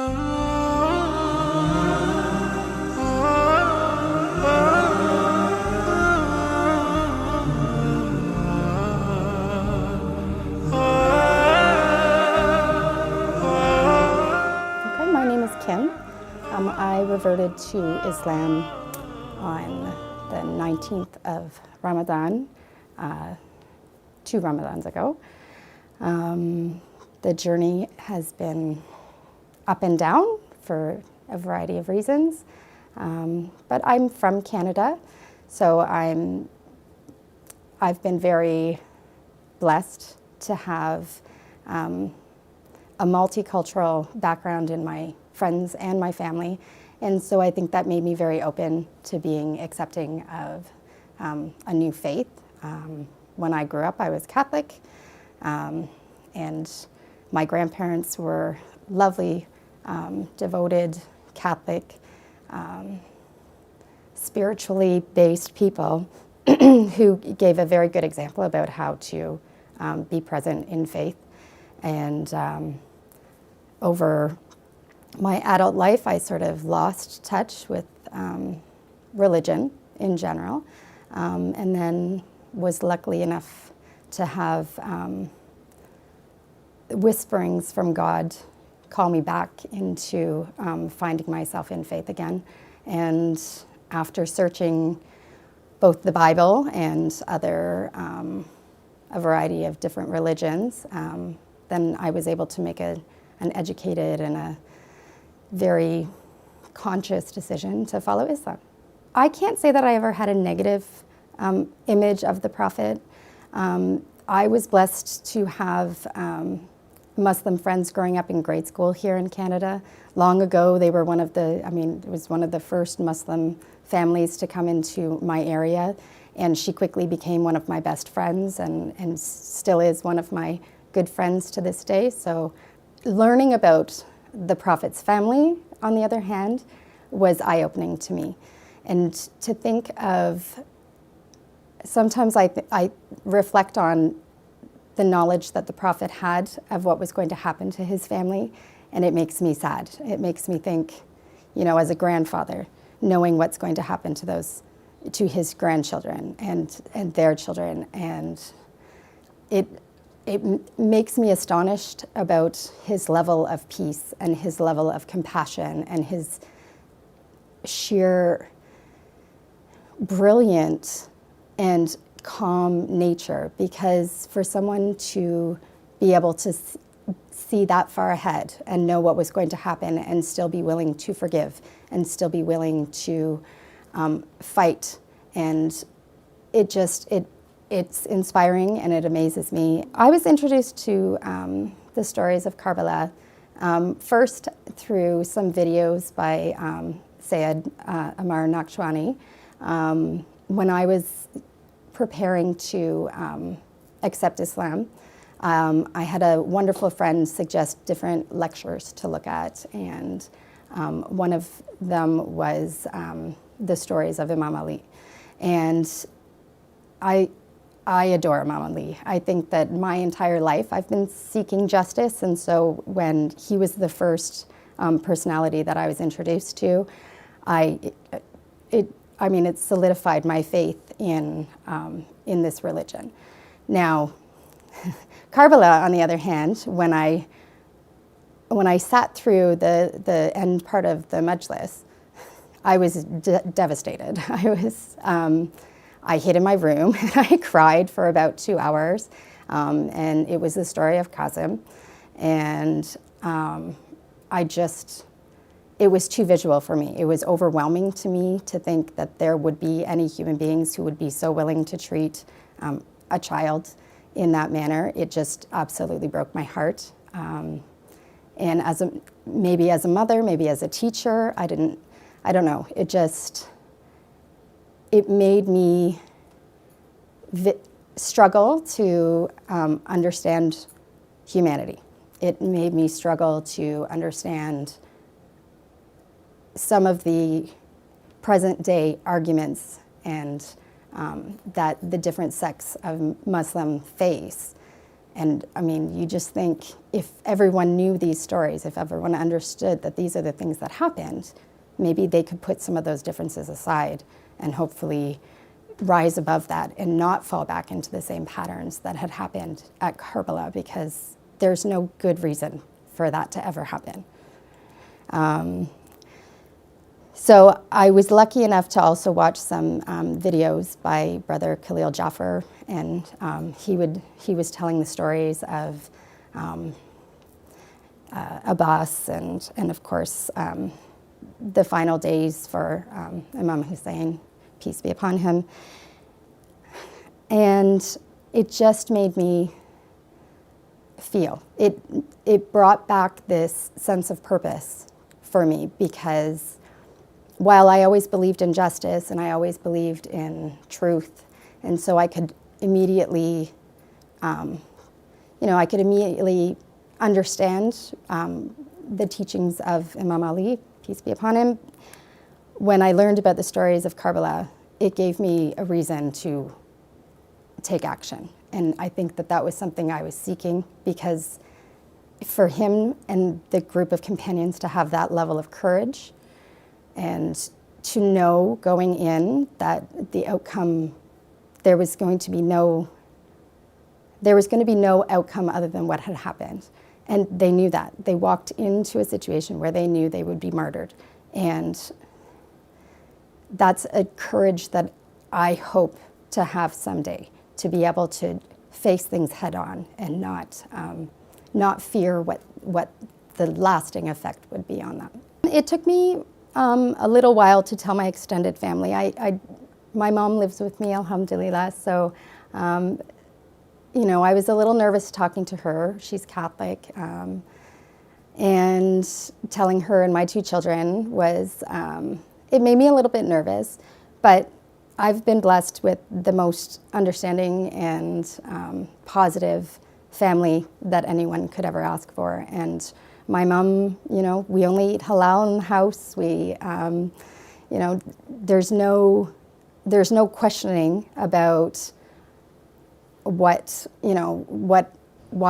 My name is Kim. I reverted to Islam on the 19th of Ramadan, 2 Ramadans ago. The journey has been up and down for a variety of reasons, but I'm from Canada, so I've been very blessed to have a multicultural background in my friends and my family, and so I think that made me very open to being accepting of a new faith. When I grew up, I was Catholic, and my grandparents were lovely, devoted Catholic, spiritually based people who gave a very good example about how to be present in faith. And over my adult life, I sort of lost touch with religion in general, and then was lucky enough to have whisperings from God call me back into finding myself in faith again. And after searching both the Bible and a variety of different religions, then I was able to make an educated and a very conscious decision to follow Islam. I can't say that I ever had a negative image of the Prophet. I was blessed to have Muslim friends growing up in grade school here in Canada. Long ago, they were it was one of the first Muslim families to come into my area, and she quickly became one of my best friends and still is one of my good friends to this day. So learning about the Prophet's family, on the other hand, was eye-opening to me. And to think of, sometimes I reflect on the knowledge that the Prophet had of what was going to happen to his family, and it makes me sad. It makes me think, as a grandfather, knowing what's going to happen to his grandchildren and their children, and it makes me astonished about his level of peace and his level of compassion and his sheer brilliant and calm nature, because for someone to be able to see that far ahead and know what was going to happen and still be willing to forgive and still be willing to fight, and it's inspiring and it amazes me. I was introduced to the stories of Karbala first through some videos by Sayyid Amar Naqshbandi. When I was preparing to accept Islam, I had a wonderful friend suggest different lectures to look at, and one of them was the stories of Imam Ali. And I adore Imam Ali. I think that my entire life I've been seeking justice, and so when he was the first personality that I was introduced to, it solidified my faith in this religion. Now, Karbala, on the other hand, when I sat through the end part of the majlis, I was devastated. I hid in my room and I cried for about 2 hours, and it was the story of Qasim, and it was too visual for me. It was overwhelming to me to think that there would be any human beings who would be so willing to treat a child in that manner. It just absolutely broke my heart. And maybe as a mother, maybe as a teacher, I don't know. It made me struggle to understand humanity. It made me struggle to understand some of the present day arguments and that the different sects of Muslim face, And I mean, you just think if everyone knew these stories, if everyone understood that these are the things that happened, maybe they could put some of those differences aside and hopefully rise above that and not fall back into the same patterns that had happened at Karbala, because there's no good reason for that to ever happen. So I was lucky enough to also watch some videos by Brother Khalil Jaffer, and he was telling the stories of Abbas and of course the final days for Imam Hussain, peace be upon him. And it just made me feel. It brought back this sense of purpose for me, because while I always believed in justice and I always believed in truth, and so I could immediately, I could immediately understand the teachings of Imam Ali, peace be upon him. When I learned about the stories of Karbala, it gave me a reason to take action. And I think that that was something I was seeking, because for him and the group of companions to have that level of courage and to know going in that the outcome, there was going to be no outcome other than what had happened. And they knew that. They walked into a situation where they knew they would be murdered. And that's a courage that I hope to have someday, to be able to face things head on and not fear what the lasting effect would be on them. It took me a little while to tell my extended family. My mom lives with me, alhamdulillah, so I was a little nervous talking to her. She's Catholic, and telling her and my two children was, it made me a little bit nervous, but I've been blessed with the most understanding and positive family that anyone could ever ask for. And my mom, we only eat halal in the house. We, there's no questioning about why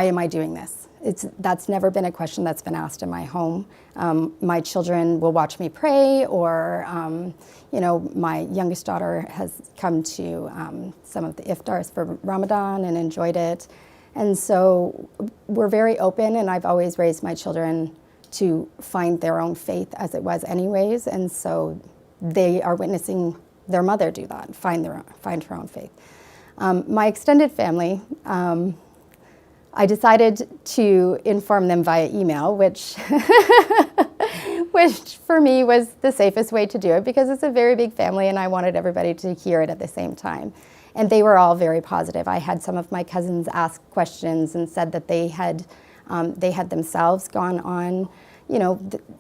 am I doing this? That's never been a question that's been asked in my home. My children will watch me pray, or my youngest daughter has come to some of the iftars for Ramadan and enjoyed it. And so we're very open, and I've always raised my children to find their own faith as it was anyways, and so they are witnessing their mother do that, find her own faith. My extended family, I decided to inform them via email, which for me was the safest way to do it, because it's a very big family and I wanted everybody to hear it at the same time. And they were all very positive. I had some of my cousins ask questions and said that they had themselves gone on,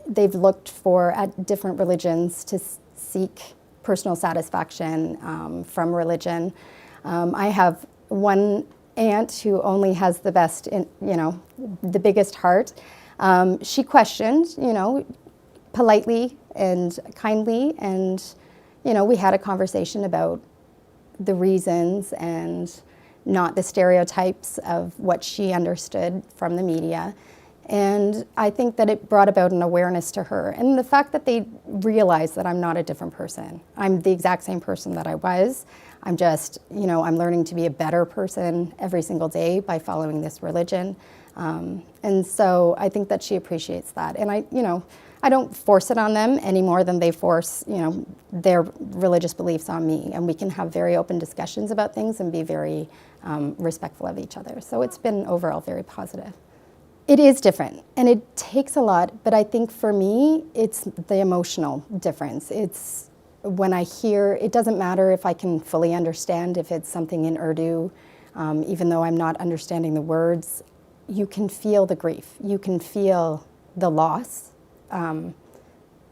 they've looked at different religions to seek personal satisfaction from religion. I have one aunt who only has the best, the biggest heart. She questioned, politely and kindly, and, we had a conversation about the reasons and not the stereotypes of what she understood from the media. And I think that it brought about an awareness to her. And the fact that they realized that I'm not a different person. I'm the exact same person that I was. I'm just, I'm learning to be a better person every single day by following this religion. And so I think that she appreciates that. And I don't force it on them any more than they force, their religious beliefs on me. And we can have very open discussions about things and be very respectful of each other. So it's been overall very positive. It is different, and it takes a lot, but I think for me, it's the emotional difference. It's when I hear, it doesn't matter if I can fully understand if it's something in Urdu, even though I'm not understanding the words, you can feel the grief, you can feel the loss, and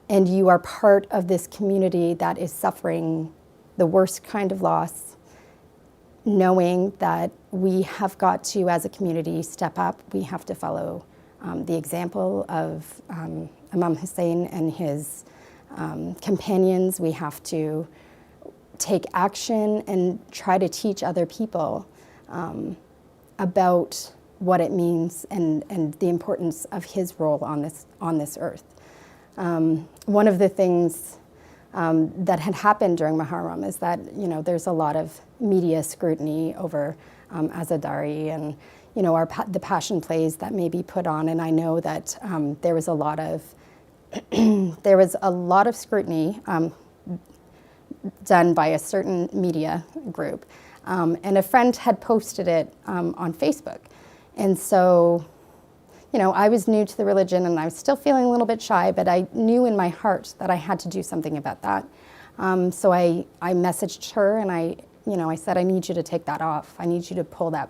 you are part of this community that is suffering the worst kind of loss, knowing that we have got to, as a community, step up. We have to follow the example of Imam Hussain and his companions. We have to take action and try to teach other people about what it means and the importance of his role on this earth. One of the things that had happened during Muharram is that, there's a lot of media scrutiny over Azadari and, the passion plays that may be put on. And I know that there was a lot of scrutiny done by a certain media group. And a friend had posted it on Facebook. And so, I was new to the religion and I was still feeling a little bit shy, but I knew in my heart that I had to do something about that. So I messaged her and I said, I need you to take that off. I need you to pull that,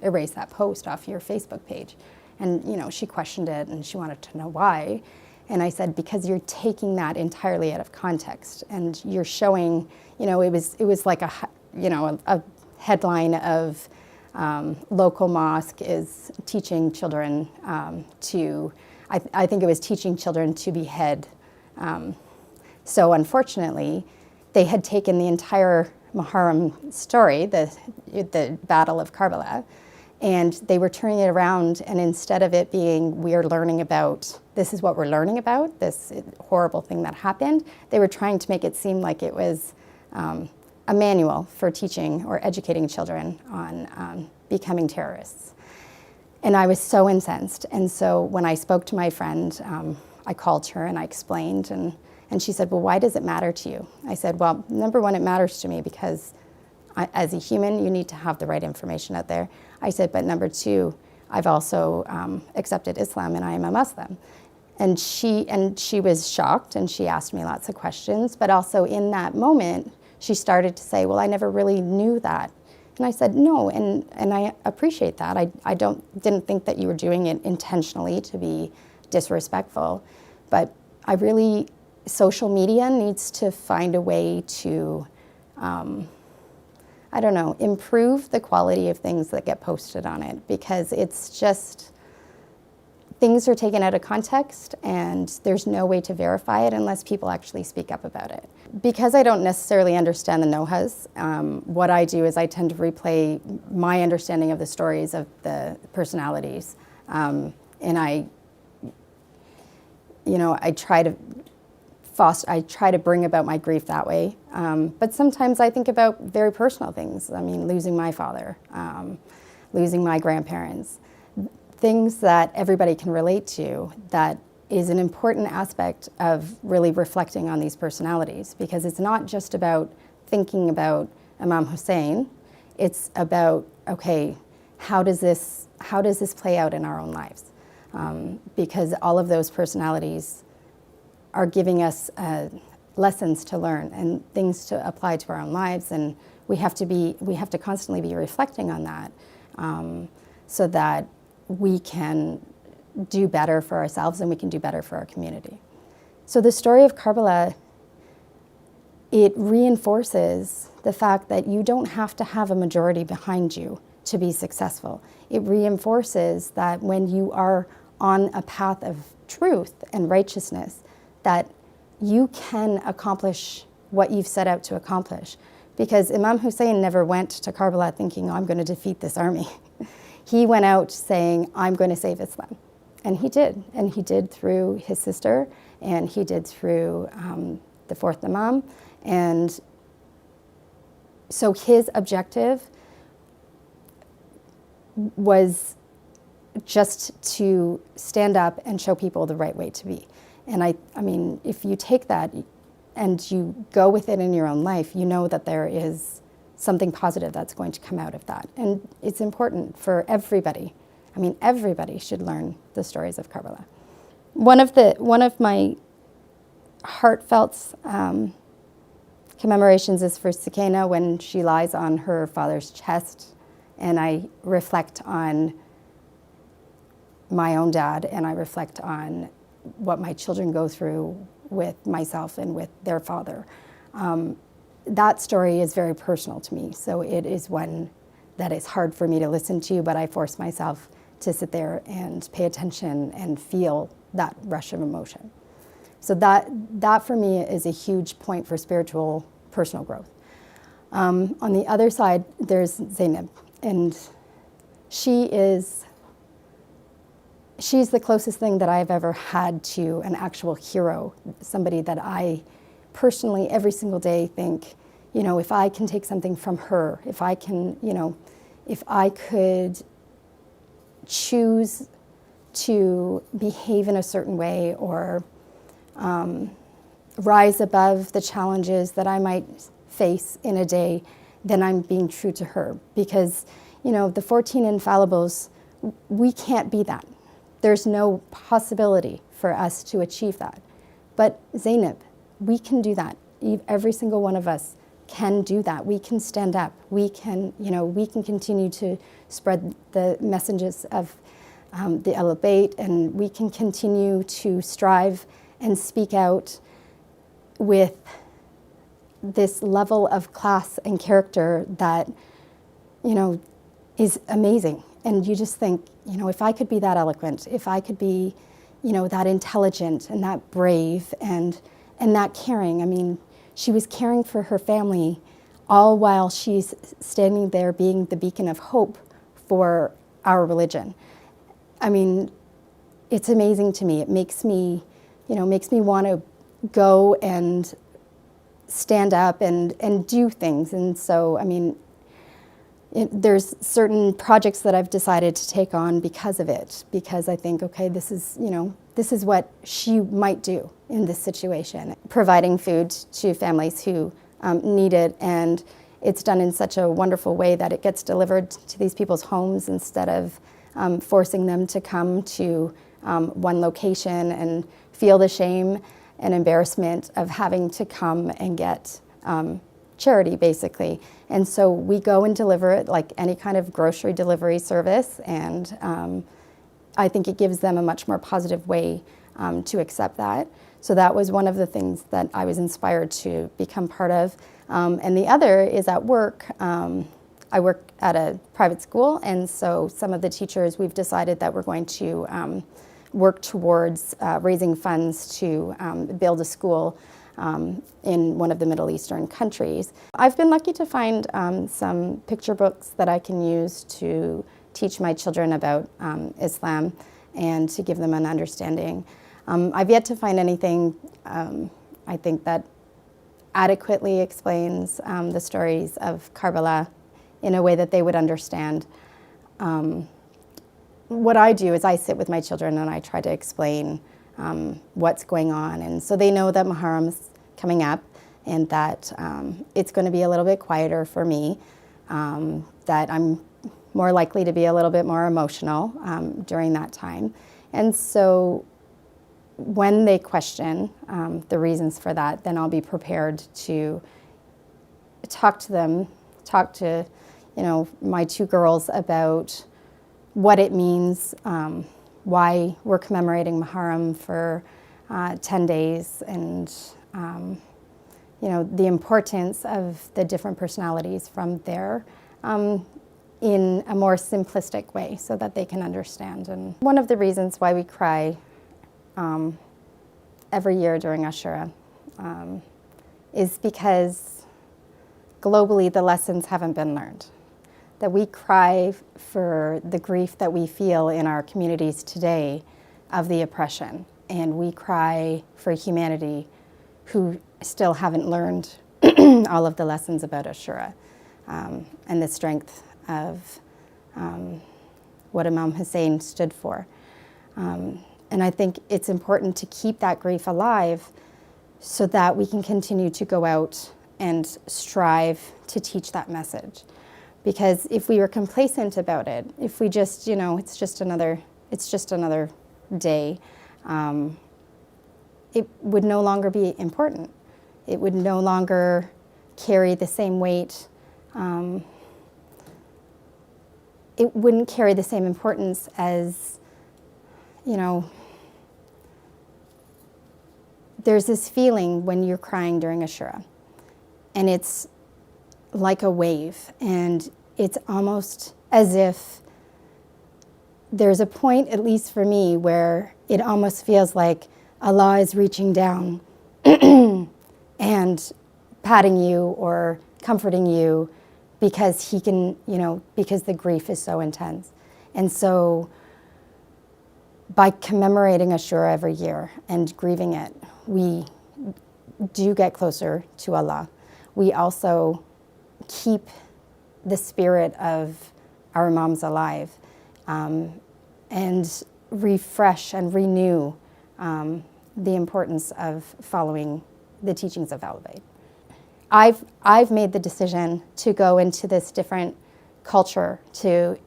erase that post off your Facebook page. And, she questioned it and she wanted to know why. And I said, because you're taking that entirely out of context and you're showing, it was like a headline of local mosque is teaching children I think it was teaching children to behead. So unfortunately, they had taken the entire Muharram story, the Battle of Karbala, and they were turning it around, and instead of it being, this is what we're learning about, this horrible thing that happened, they were trying to make it seem like it was a manual for teaching or educating children on becoming terrorists. And I was so incensed. And so when I spoke to my friend, I called her and I explained, and she said, well, why does it matter to you? I said, well, number one, it matters to me because as a human, you need to have the right information out there. I said, but number two, I've also accepted Islam and I am a Muslim. And she was shocked and she asked me lots of questions, but also in that moment, she started to say, well, I never really knew that. And I said, no, and I appreciate that. I didn't think that you were doing it intentionally to be disrespectful, but social media needs to find a way to, improve the quality of things that get posted on it, because it's just, things are taken out of context and there's no way to verify it unless people actually speak up about it. Because I don't necessarily understand the nohas, what I do is I tend to replay my understanding of the stories of the personalities. And I try to bring about my grief that way. But sometimes I think about very personal things. I mean, losing my father, losing my grandparents, things that everybody can relate to, that is an important aspect of really reflecting on these personalities, because it's not just about thinking about Imam Hussain, it's about, okay, how does this play out in our own lives? Because all of those personalities are giving us lessons to learn and things to apply to our own lives, and we have to constantly be reflecting on that, so that we can do better for ourselves and we can do better for our community. So the story of Karbala, it reinforces the fact that you don't have to have a majority behind you to be successful. It reinforces that when you are on a path of truth and righteousness, that you can accomplish what you've set out to accomplish. Because Imam Hussain never went to Karbala thinking, oh, I'm going to defeat this army. He went out saying, I'm going to save Islam. And he did. And he did through his sister, and he did through the fourth Imam. And so his objective was just to stand up and show people the right way to be. And I mean, if you take that and you go with it in your own life, you know that there is something positive that's going to come out of that. And it's important for everybody. I mean, everybody should learn the stories of Karbala. One of my heartfelt commemorations is for Sakina when she lies on her father's chest, and I reflect on my own dad, and I reflect on what my children go through with myself and with their father. That story is very personal to me, so it is one that is hard for me to listen to, but I force myself to sit there and pay attention and feel that rush of emotion. So that for me is a huge point for spiritual personal growth. On the other side, there's Zainab, and she's the closest thing that I've ever had to an actual hero, somebody that I personally every single day think, if I can take something from her, if I could choose to behave in a certain way or rise above the challenges that I might face in a day, then I'm being true to her. Because, the 14 infallibles, we can't be that. There's no possibility for us to achieve that. But Zainab, we can do that. Every single one of us can do that. We can stand up. We can continue to spread the messages of the Ahl Bayt, and we can continue to strive and speak out with this level of class and character that, is amazing. And you just think, if I could be that eloquent, if I could be, that intelligent and that brave and that caring. I mean, she was caring for her family all while she's standing there being the beacon of hope for our religion. I mean, it's amazing to me. It makes me want to go and stand up and do things. And so, I mean, there's certain projects that I've decided to take on because of it, because I think, okay, this is what she might do in this situation, providing food to families who need it, and it's done in such a wonderful way that it gets delivered to these people's homes instead of forcing them to come to one location and feel the shame and embarrassment of having to come and get charity, basically. And so we go and deliver it like any kind of grocery delivery service, and I think it gives them a much more positive way to accept that. So that was one of the things that I was inspired to become part of. And the other is at work. I work at a private school, and so some of the teachers, we've decided that we're going to work towards raising funds to build a school in one of the Middle Eastern countries. I've been lucky to find some picture books that I can use to teach my children about Islam and to give them an understanding. I've yet to find anything, I think, that adequately explains the stories of Karbala in a way that they would understand. What I do is I sit with my children and I try to explain what's going on. And so they know that Muharram's coming up and that it's going to be a little bit quieter for me, that I'm more likely to be a little bit more emotional during that time. And so when they question the reasons for that, then I'll be prepared to talk to my two girls about what it means, why we're commemorating Muharram for 10 days, and the importance of the different personalities from there in a more simplistic way so that they can understand. And one of the reasons why we cry every year during Ashura is because globally the lessons haven't been learned. That we cry for the grief that we feel in our communities today of the oppression, and we cry for humanity who still haven't learned all of the lessons about Ashura and the strength of what Imam Hussain stood for. And I think it's important to keep that grief alive so that we can continue to go out and strive to teach that message. Because if we were complacent about it, if we just, it's just another day, it would no longer be important. It would no longer carry the same weight. It wouldn't carry the same importance as, there's this feeling when you're crying during Ashura, and it's like a wave, and it's almost as if there's a point, at least for me, where it almost feels like Allah is reaching down and patting you or comforting you because He can, because the grief is so intense. And so by commemorating Ashura every year and grieving it, we do get closer to Allah. We also keep the spirit of our Imams alive, and refresh and renew the importance of following the teachings of Ahlul Bayt. I've made the decision to go into this different culture, to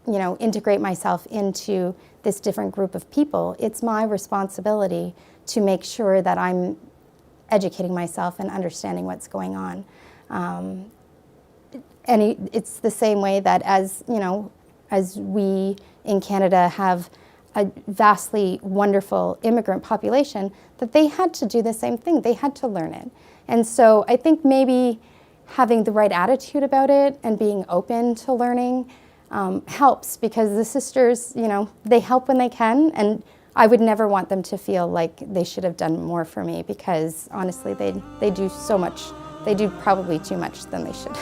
integrate myself into this different group of people. It's my responsibility to make sure that I'm educating myself and understanding what's going on. And it's the same way that as we in Canada have a vastly wonderful immigrant population, that they had to do the same thing. They had to learn it. And so I think maybe having the right attitude about it and being open to learning helps, because the sisters, they help when they can, and I would never want them to feel like they should have done more for me, because honestly, they do so much. They do probably too much than they should.